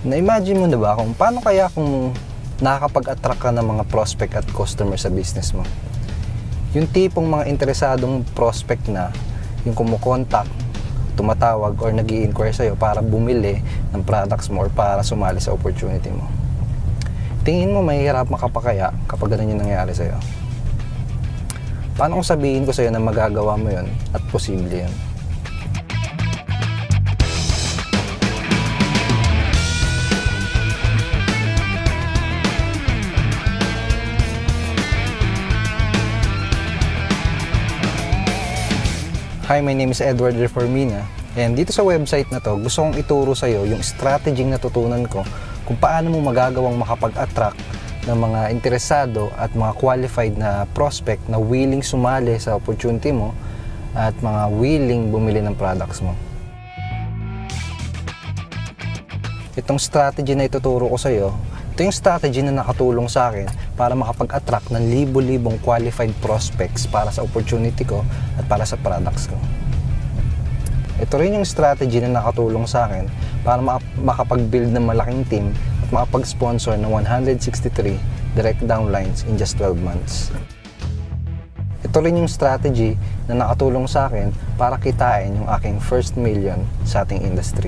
Na-imagine mo na ba kung paano kaya kung nakakapag-attract ka ng mga prospect at customer sa business mo? Yung tipong mga interesadong prospect na yung kumukontak, tumatawag or nag-i-inquire sa'yo para bumili ng products mo or para sumali sa opportunity mo. Tingin mo mahihirap makapakaya kapag ganun yung nangyari sa'yo? Paano kung sabihin ko sa'yo na magagawa mo yun at posible yun? Hi, my name is Edward Reformina, and dito sa website na to, gusto kong ituro sa iyo yung strategy na natutunan ko kung paano mo magagawang makapag-attract ng mga interesado at mga qualified na prospect na willing sumali sa opportunity mo at mga willing bumili ng products mo. Itong strategy na ituturo ko sa iyo, ito yung strategy na nakatulong sa akin para makapag-attract ng libo-libong qualified prospects para sa opportunity ko at para sa products ko. Ito rin yung strategy na nakatulong sa akin para makapag-build ng malaking team at makapag-sponsor ng 163 direct downlines in just 12 months. Ito rin yung strategy na nakatulong sa akin para kitain yung aking first million sa ating industry.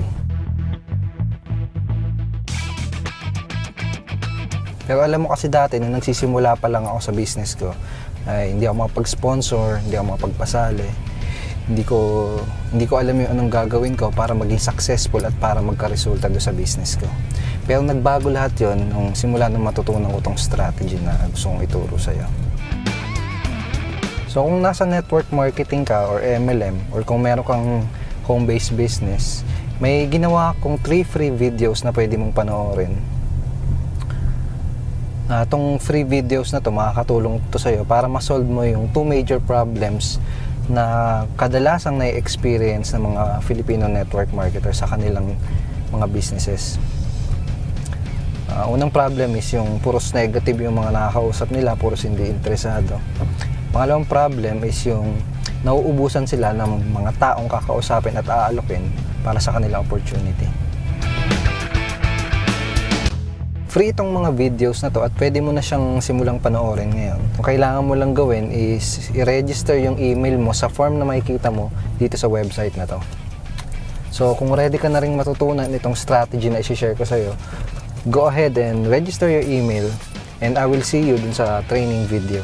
Pero alam mo kasi dati, nung nagsisimula pa lang ako sa business ko, ay hindi ako makapag-sponsor, hindi ako makapagpasali. Hindi ko alam yung anong gagawin ko para maging successful at para magka-resulta doon sa business ko. Pero nagbago lahat yon nung simula nung matutunan ko tong strategy na gusto kong ituro sa'yo. So kung nasa network marketing ka or MLM or kung meron kang home-based business, may ginawa akong 3 free videos na pwede mong panoorin. Itong free videos na to makakatulong to sa'yo para ma-solve mo yung 2 major problems na kadalasang na-experience ng mga Filipino network marketers sa kanilang mga businesses. Unang problem is yung puros negative yung mga nakakausap nila, puros hindi interesado. Pangalawang problem is yung nauubusan sila ng mga taong kakausapin at aalokin para sa kanilang opportunity. Free itong mga videos na to at pwede mo na siyang simulang panoorin ngayon. Ang kailangan mo lang gawin is i-register yung email mo sa form na makikita mo dito sa website na to. So kung ready ka na rin matutunan itong strategy na i-share ko sa'yo, go ahead and register your email and I will see you dun sa training video.